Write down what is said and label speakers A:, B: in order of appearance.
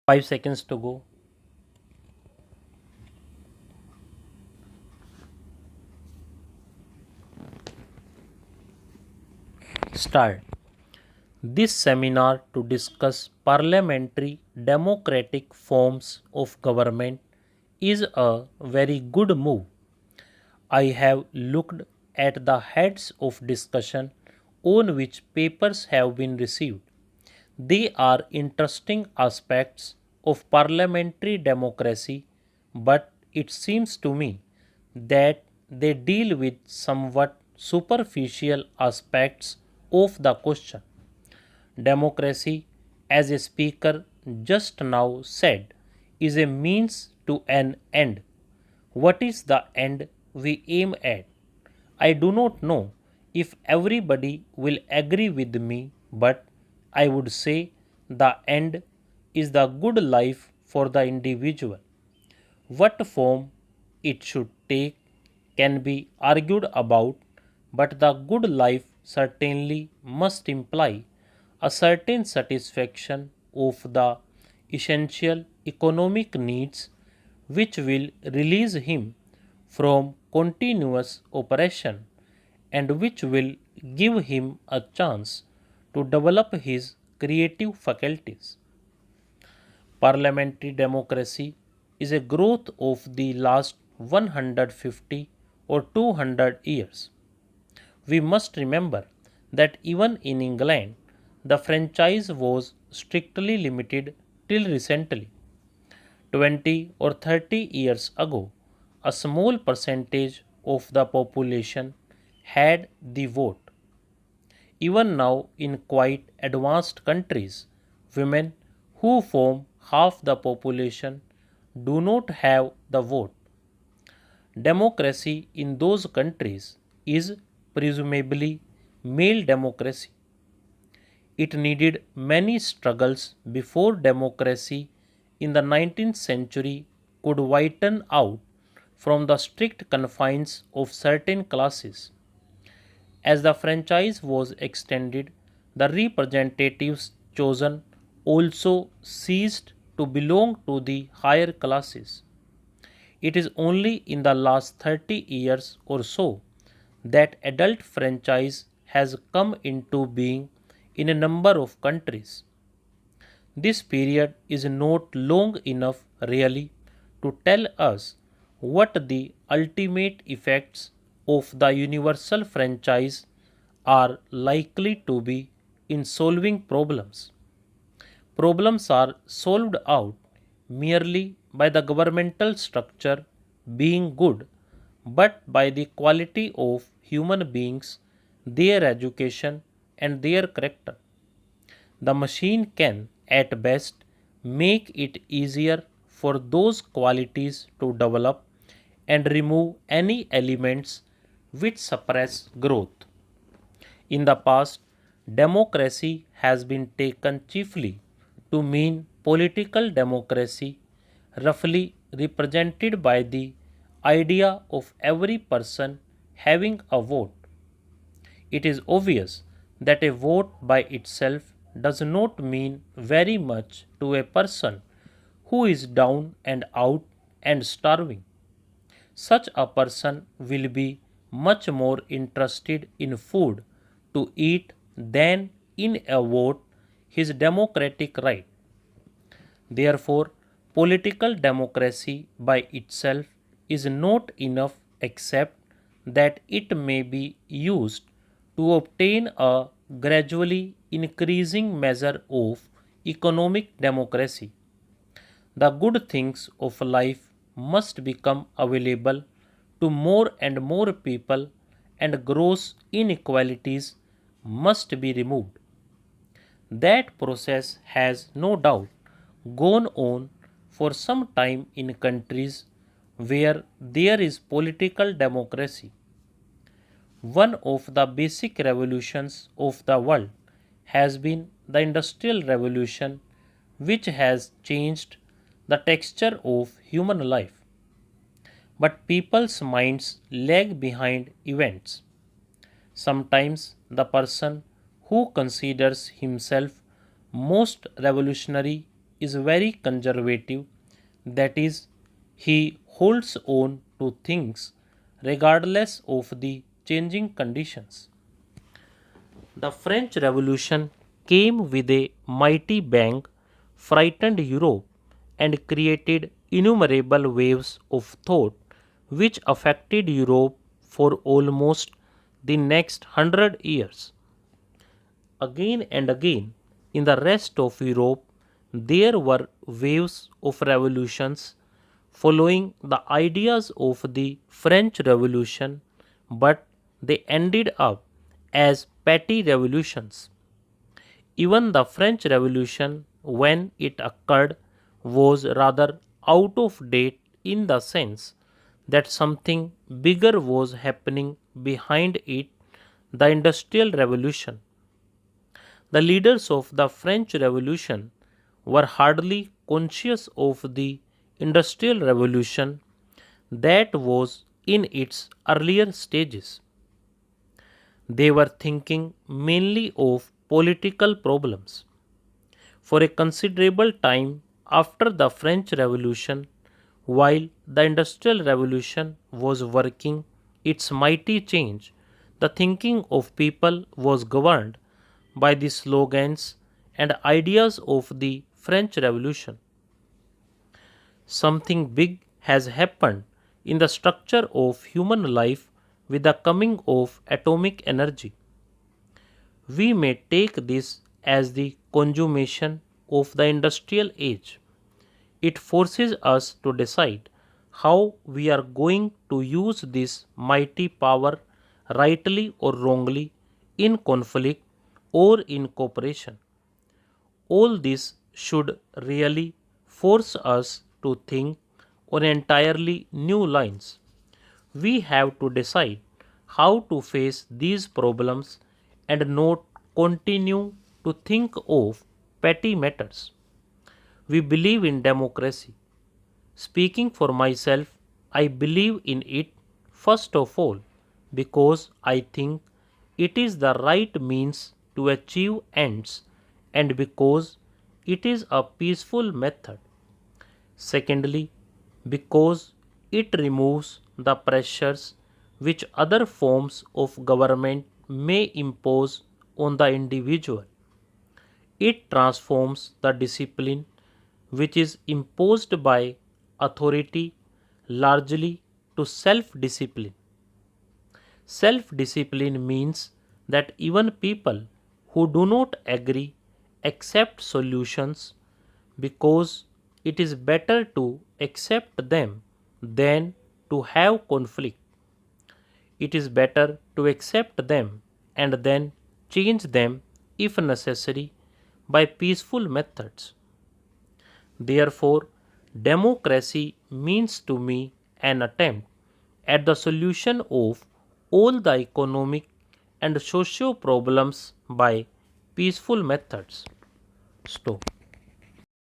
A: 5 seconds to go. Start. This seminar to discuss parliamentary democratic forms of government is a very good move. I have looked at the heads of discussion on which papers have been received. They are interesting aspects of parliamentary democracy, but it seems to me that they deal with somewhat superficial aspects of the question. Democracy, as a speaker just now said, is a means to an end. What is the end we aim at? I do not know if everybody will agree with me, but I would say the end is the good life for the individual. What form it should take can be argued about, but the good life certainly must imply a certain satisfaction of the essential economic needs which will release him from continuous oppression and which will give him a chance to develop his creative faculties. Parliamentary democracy is a growth of the last 150 or 200 years. We must remember that even in England, the franchise was strictly limited till recently. 20 or 30 years ago, a small percentage of the population had the vote. Even now, in quite advanced countries, women who form half the population do not have the vote. Democracy in those countries is presumably male democracy. It needed many struggles before democracy in the 19th century could widen out from the strict confines of certain classes. As the franchise was extended, the representatives chosen also ceased to belong to the higher classes. It is only in the last 30 years or so that adult franchise has come into being in a number of countries. This period is not long enough really to tell us what the ultimate effects of the universal franchise are likely to be in solving problems. Problems are solved out merely by the governmental structure being good, but by the quality of human beings, their education, and their character. The machine can, at best, make it easier for those qualities to develop and remove any elements which suppress growth. In the past, democracy has been taken chiefly to mean political democracy, roughly represented by the idea of every person having a vote. It is obvious that a vote by itself does not mean very much to a person who is down and out and starving. Such a person will be much more interested in food to eat than in a vote, his democratic right. Therefore, political democracy by itself is not enough except that it may be used to obtain a gradually increasing measure of economic democracy. The good things of life must become available to more and more people, and gross inequalities must be removed. That process has no doubt gone on for some time in countries where there is political democracy. One of the basic revolutions of the world has been the Industrial Revolution, which has changed the texture of human life. But people's minds lag behind events. Sometimes the person who considers himself most revolutionary is very conservative, that is, he holds on to things regardless of the changing conditions. The French Revolution came with a mighty bang, frightened Europe, and created innumerable waves of thought which affected Europe for almost the next 100 years. Again and again, in the rest of Europe, there were waves of revolutions following the ideas of the French Revolution, but they ended up as petty revolutions. Even the French Revolution, when it occurred, was rather out of date in the sense that something bigger was happening behind it, the Industrial Revolution. The leaders of the French Revolution were hardly conscious of the Industrial Revolution that was in its earlier stages. They were thinking mainly of political problems. For a considerable time after the French Revolution, while the Industrial Revolution was working its mighty change, the thinking of people was governed by the slogans and ideas of the French Revolution. Something big has happened in the structure of human life with the coming of atomic energy. We may take this as the consummation of the industrial age. It forces us to decide how we are going to use this mighty power, rightly or wrongly, in conflict or in cooperation. All this should really force us to think on entirely new lines. We have to decide how to face these problems and not continue to think of petty matters. We believe in democracy. Speaking for myself, I believe in it first of all because I think it is the right means to achieve ends and because it is a peaceful method. Secondly, because it removes the pressures which other forms of government may impose on the individual. It transforms the discipline which is imposed by authority largely to self discipline. Self discipline means that even people who do not agree accept solutions because it is better to accept them than to have conflict. It is better to accept them and then change them if necessary by peaceful methods. Therefore, democracy means to me an attempt at the solution of all the economic and socio problems by peaceful methods. Stop.